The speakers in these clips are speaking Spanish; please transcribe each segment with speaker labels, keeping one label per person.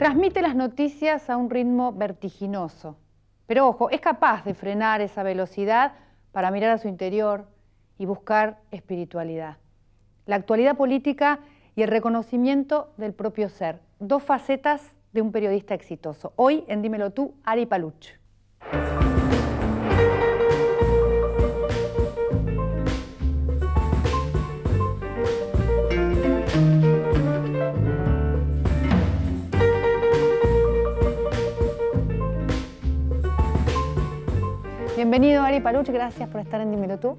Speaker 1: Transmite las noticias a un ritmo vertiginoso, pero ojo, es capaz de frenar esa velocidad para mirar a su interior y buscar espiritualidad. La actualidad política y el reconocimiento del propio ser, dos facetas de un periodista exitoso. Hoy en Dímelo Tú, Ari Paluch. Bienvenido, Ari Paluch, gracias por estar en Dímelo Tú.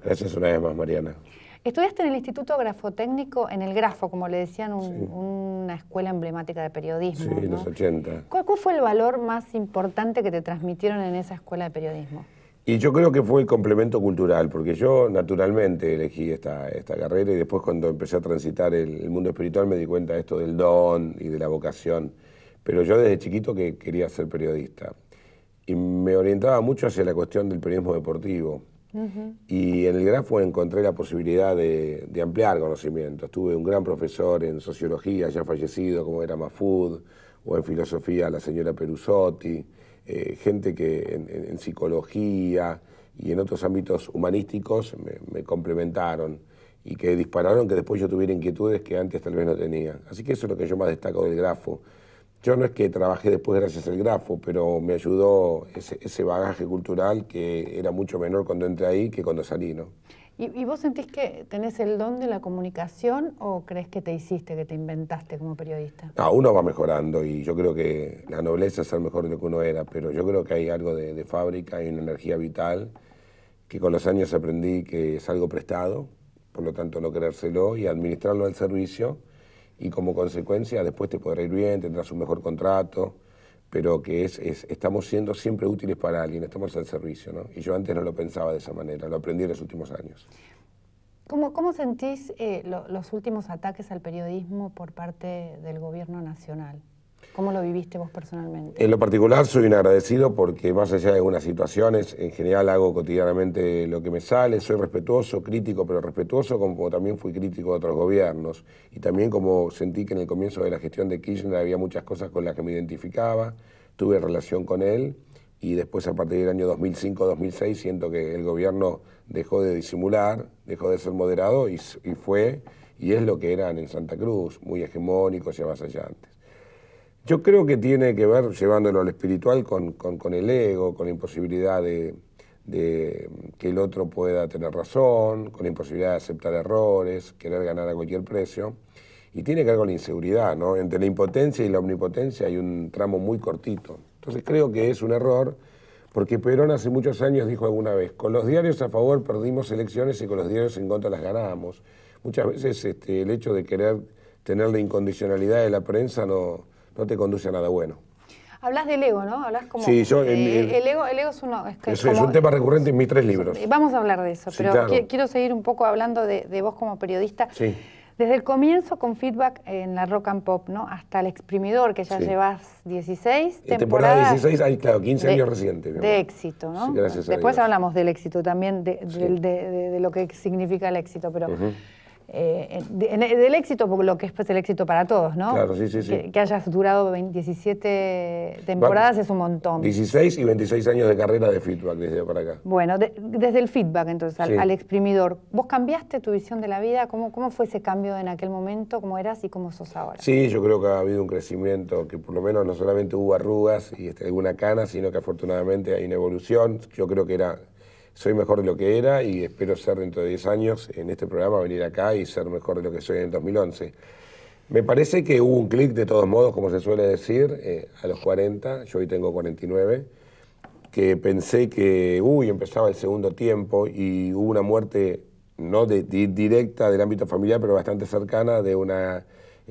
Speaker 2: Gracias una vez más, Mariana.
Speaker 1: Estudiaste en el Instituto Grafotécnico, en el Grafo, como le decían, una escuela emblemática de periodismo.
Speaker 2: Sí, en
Speaker 1: ¿no?
Speaker 2: los 80.
Speaker 1: ¿Cuál fue el valor más importante que te transmitieron en esa escuela de periodismo?
Speaker 2: Y yo creo que fue el complemento cultural, porque yo naturalmente elegí esta carrera y después cuando empecé a transitar el mundo espiritual me di cuenta de esto del don y de la vocación. Pero yo desde chiquito que quería ser periodista. Y me orientaba mucho hacia la cuestión del periodismo deportivo. Y en el Grafo encontré la posibilidad de ampliar conocimientos. Tuve un gran profesor en sociología, ya fallecido, como era Mahfoud, o en filosofía la señora Perusotti, gente que en psicología y en otros ámbitos humanísticos me complementaron y que dispararon que después yo tuviera inquietudes que antes tal vez no tenía. Así que eso es lo que yo más destaco del Grafo. Yo no es que trabajé después gracias al Grafo, pero me ayudó ese bagaje cultural que era mucho menor cuando entré ahí que cuando salí, ¿no?
Speaker 1: ¿Y vos sentís que tenés el don de la comunicación o crees que te hiciste, que te inventaste como periodista?
Speaker 2: No, uno va mejorando y yo creo que la nobleza es ser mejor de lo que uno era, pero yo creo que hay algo de fábrica, hay una energía vital que con los años aprendí que es algo prestado, por lo tanto no creérselo y administrarlo al servicio. Y como consecuencia después te podrá ir bien, tendrás un mejor contrato, pero que estamos siendo siempre útiles para alguien, estamos al servicio, ¿no? Y yo antes no lo pensaba de esa manera, lo aprendí en los últimos años.
Speaker 1: ¿Cómo sentís los últimos ataques al periodismo por parte del gobierno nacional? ¿Cómo lo viviste vos personalmente?
Speaker 2: En lo particular soy un agradecido porque más allá de algunas situaciones, en general hago cotidianamente lo que me sale, soy respetuoso, crítico, pero respetuoso como también fui crítico de otros gobiernos y también como sentí que en el comienzo de la gestión de Kirchner había muchas cosas con las que me identificaba, tuve relación con él y después a partir del año 2005-2006 siento que el gobierno dejó de disimular, dejó de ser moderado y es lo que eran en Santa Cruz, muy hegemónicos y avasallantes. Yo creo que tiene que ver, llevándolo al espiritual, con el ego, con la imposibilidad de que el otro pueda tener razón, con la imposibilidad de aceptar errores, querer ganar a cualquier precio. Y tiene que ver con la inseguridad, ¿no? Entre la impotencia y la omnipotencia hay un tramo muy cortito. Entonces creo que es un error, porque Perón hace muchos años dijo alguna vez, con los diarios a favor perdimos elecciones y con los diarios en contra las ganamos. Muchas veces el hecho de querer tener la incondicionalidad de la prensa no te conduce a nada bueno.
Speaker 1: Hablas del ego, ¿no? Hablas como...
Speaker 2: Sí, yo...
Speaker 1: el ego es uno...
Speaker 2: Es un tema recurrente en mis 3 libros.
Speaker 1: Vamos a hablar de eso,
Speaker 2: sí,
Speaker 1: pero
Speaker 2: claro.
Speaker 1: Quiero seguir un poco hablando de vos como periodista.
Speaker 2: Sí.
Speaker 1: Desde el comienzo con Feedback en la Rock and Pop, ¿no? Hasta El Exprimidor, que ya llevas 16 temporadas.
Speaker 2: Temporada 16, hay, claro, 15 años recientes.
Speaker 1: De éxito, ¿no?
Speaker 2: Sí, gracias a
Speaker 1: Después
Speaker 2: Dios.
Speaker 1: Hablamos del éxito también, de lo que significa el éxito, pero... del éxito, porque lo que es pues, el éxito para todos, ¿no?
Speaker 2: Claro, sí.
Speaker 1: Que hayas durado 17 temporadas es un montón.
Speaker 2: 16 y 26 años de carrera de Feedback desde para acá.
Speaker 1: Bueno, desde el Feedback, entonces, al Exprimidor, ¿vos cambiaste tu visión de la vida? ¿Cómo fue ese cambio en aquel momento? ¿Cómo eras y cómo sos ahora?
Speaker 2: Sí, yo creo que ha habido un crecimiento, que por lo menos no solamente hubo arrugas y alguna cana, sino que afortunadamente hay una evolución. Yo creo que soy mejor de lo que era y espero ser dentro de 10 años en este programa, venir acá y ser mejor de lo que soy en el 2011. Me parece que hubo un clic de todos modos, como se suele decir, a los 40, yo hoy tengo 49, que pensé que empezaba el segundo tiempo y hubo una muerte no directa del ámbito familiar, pero bastante cercana de una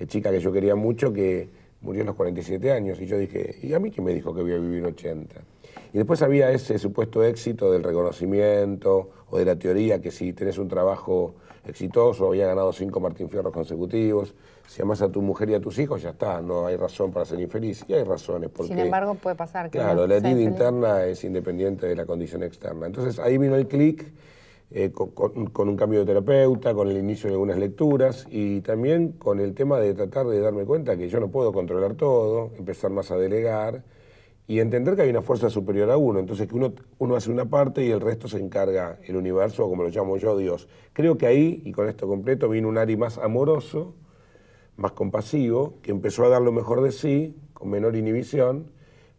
Speaker 2: chica que yo quería mucho que murió a los 47 años y yo dije, ¿y a mí quién me dijo que voy a vivir 80? Y después había ese supuesto éxito del reconocimiento o de la teoría que si tenés un trabajo exitoso, había ganado 5 Martín Fierros consecutivos, si amás a tu mujer y a tus hijos, ya está, no hay razón para ser infeliz. Y hay razones. Porque,
Speaker 1: sin embargo, puede pasar que
Speaker 2: claro, la herida interna es independiente de la condición externa. Entonces ahí vino el clic, con un cambio de terapeuta, con el inicio de algunas lecturas y también con el tema de tratar de darme cuenta que yo no puedo controlar todo, empezar más a delegar y entender que hay una fuerza superior a uno, entonces que uno hace una parte y el resto se encarga el universo, o como lo llamo yo, Dios. Creo que ahí, y con esto completo, vino un Ari más amoroso, más compasivo, que empezó a dar lo mejor de sí, con menor inhibición,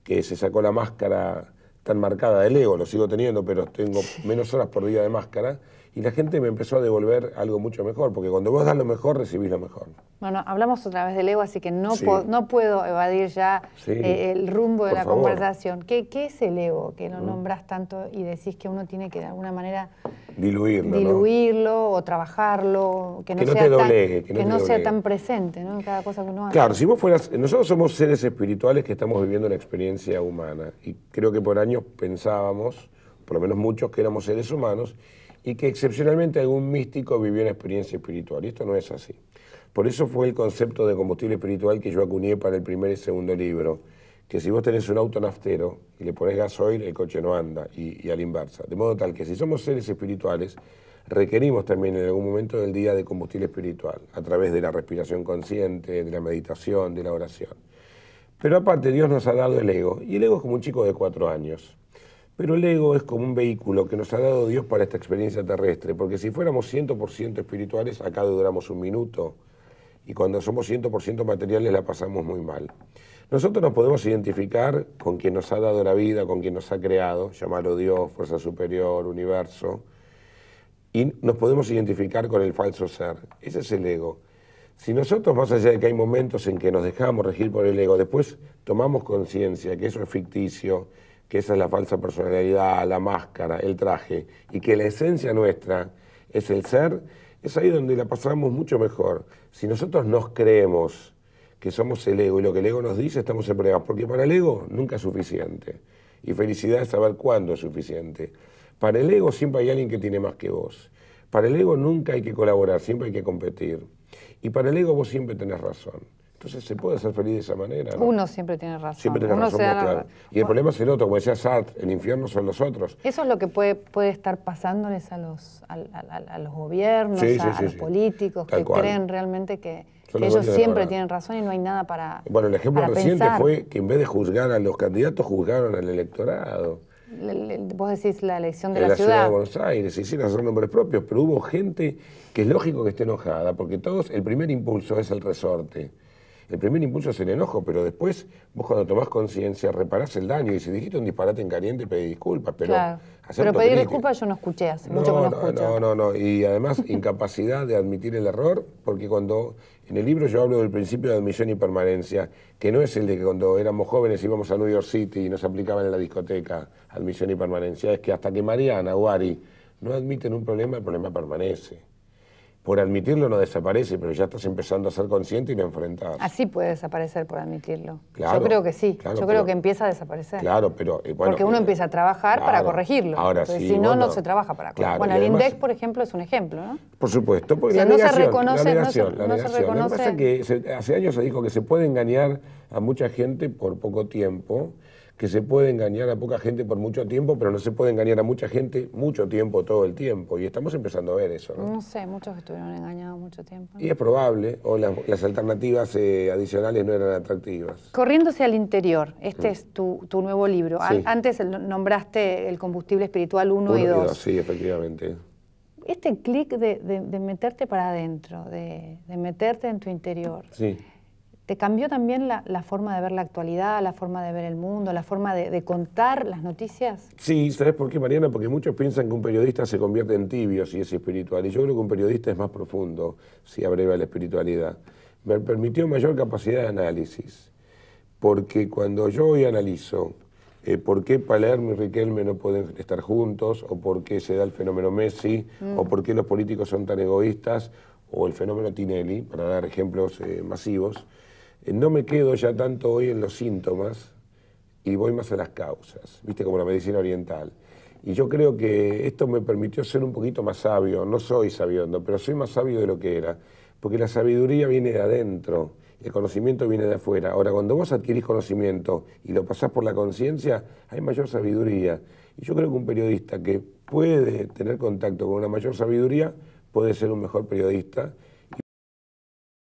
Speaker 2: que se sacó la máscara tan marcada del ego, lo sigo teniendo, pero tengo menos horas por día de máscara, y la gente me empezó a devolver algo mucho mejor, porque cuando vos das lo mejor, recibís lo mejor.
Speaker 1: Bueno, hablamos otra vez del ego, así que no,
Speaker 2: Sí.
Speaker 1: no puedo evadir ya
Speaker 2: Sí,
Speaker 1: el rumbo de
Speaker 2: por
Speaker 1: la
Speaker 2: favor.
Speaker 1: conversación. ¿Qué es el ego? Que lo nombras tanto y decís que uno tiene que de alguna manera diluirlo o trabajarlo, que no,
Speaker 2: no
Speaker 1: sea
Speaker 2: te doblegue,
Speaker 1: que no sea tan presente, ¿no? En cada cosa que uno hace.
Speaker 2: Claro, si vos fueras, nosotros somos seres espirituales que estamos viviendo una experiencia humana y creo que por años pensábamos, por lo menos muchos, que éramos seres humanos y que excepcionalmente algún místico vivió una experiencia espiritual y esto no es así. Por eso fue el concepto de combustible espiritual que yo acuñé para el primer y segundo libro, que si vos tenés un auto naftero y le ponés gasoil, el coche no anda y a la inversa. De modo tal que si somos seres espirituales, requerimos también en algún momento del día de combustible espiritual, a través de la respiración consciente, de la meditación, de la oración. Pero aparte Dios nos ha dado el ego, y el ego es como un chico de 4 años. Pero el ego es como un vehículo que nos ha dado Dios para esta experiencia terrestre, porque si fuéramos 100% espirituales, acá duramos un minuto, y cuando somos 100% materiales la pasamos muy mal. Nosotros nos podemos identificar con quien nos ha dado la vida, con quien nos ha creado, llamarlo Dios, fuerza superior, universo, y nos podemos identificar con el falso ser. Ese es el ego. Si nosotros, más allá de que hay momentos en que nos dejamos regir por el ego, después tomamos conciencia que eso es ficticio, que esa es la falsa personalidad, la máscara, el traje, y que la esencia nuestra es el ser, es ahí donde la pasamos mucho mejor. Si nosotros nos creemos que somos el ego y lo que el ego nos dice, estamos en problemas, porque para el ego nunca es suficiente. Y felicidad es saber cuándo es suficiente. Para el ego siempre hay alguien que tiene más que vos. Para el ego nunca hay que colaborar, siempre hay que competir. Y para el ego vos siempre tenés razón. Entonces se puede ser feliz de esa manera, ¿no?
Speaker 1: Uno siempre tiene razón.
Speaker 2: Siempre tenés razón, claro. Y el problema es el otro, como decía Sartre, el infierno son los otros.
Speaker 1: Eso es lo que puede estar pasándoles a los gobiernos, a los políticos, que creen realmente que ellos siempre tienen razón y no hay nada para
Speaker 2: Bueno, el ejemplo reciente
Speaker 1: pensar.
Speaker 2: fue que en vez de juzgar a los candidatos, juzgaron al electorado.
Speaker 1: Vos decís la elección de
Speaker 2: En
Speaker 1: la ciudad
Speaker 2: de Buenos Aires, se hicieron hacer nombres propios, pero hubo gente que es lógico que esté enojada, porque todos, el primer impulso es el resorte. El primer impulso es el enojo, pero después vos cuando tomás conciencia reparás el daño y si dijiste un disparate en caliente pedí disculpas, pero...
Speaker 1: Claro. Pero pedir disculpas yo no escuché, hace mucho que no escucho.
Speaker 2: No, y además incapacidad de admitir el error, porque cuando en el libro yo hablo del principio de admisión y permanencia, que no es el de que cuando éramos jóvenes íbamos a New York City y nos aplicaban en la discoteca admisión y permanencia, es que hasta que Mariana o Ari no admiten un problema, el problema permanece. Por admitirlo no desaparece, pero ya estás empezando a ser consciente y lo enfrentás.
Speaker 1: Así puede desaparecer por admitirlo.
Speaker 2: Claro,
Speaker 1: yo creo que sí,
Speaker 2: claro,
Speaker 1: yo creo que empieza a desaparecer.
Speaker 2: Claro, pero... bueno,
Speaker 1: porque uno empieza a trabajar para corregirlo.
Speaker 2: Ahora
Speaker 1: sí,
Speaker 2: si
Speaker 1: no, no se trabaja para corregirlo.
Speaker 2: Claro,
Speaker 1: bueno, el INDEC, por ejemplo, es un ejemplo, ¿no?
Speaker 2: Por supuesto, porque
Speaker 1: o sea,
Speaker 2: la negación,
Speaker 1: no se reconoce,
Speaker 2: la negación.
Speaker 1: No se reconoce.
Speaker 2: Lo que pasa es que hace años se dijo que se puede engañar a mucha gente por poco tiempo, que se puede engañar a poca gente por mucho tiempo, pero no se puede engañar a mucha gente mucho tiempo, todo el tiempo. Y estamos empezando a ver eso, ¿no?
Speaker 1: No sé, muchos estuvieron engañados mucho tiempo.
Speaker 2: Y es probable, o las alternativas adicionales no eran atractivas.
Speaker 1: Corriéndose al interior, este es tu nuevo libro.
Speaker 2: Sí.
Speaker 1: Antes nombraste El combustible espiritual 1 y 2.
Speaker 2: Sí, efectivamente.
Speaker 1: Este clic de meterte para adentro, de meterte en tu interior.
Speaker 2: Sí.
Speaker 1: ¿Te cambió también la forma de ver la actualidad, la forma de ver el mundo, la forma de contar las noticias?
Speaker 2: Sí, ¿sabes por qué, Mariana? Porque muchos piensan que un periodista se convierte en tibio si es espiritual, y yo creo que un periodista es más profundo si abreva la espiritualidad. Me permitió mayor capacidad de análisis, porque cuando yo hoy analizo por qué Palermo y Riquelme no pueden estar juntos, o por qué se da el fenómeno Messi, o por qué los políticos son tan egoístas, o el fenómeno Tinelli, para dar ejemplos masivos, no me quedo ya tanto hoy en los síntomas y voy más a las causas, viste, como la medicina oriental. Y yo creo que esto me permitió ser un poquito más sabio, no soy sabiondo, pero soy más sabio de lo que era, porque la sabiduría viene de adentro, el conocimiento viene de afuera. Ahora, cuando vos adquirís conocimiento y lo pasás por la conciencia, hay mayor sabiduría. Y yo creo que un periodista que puede tener contacto con una mayor sabiduría puede ser un mejor periodista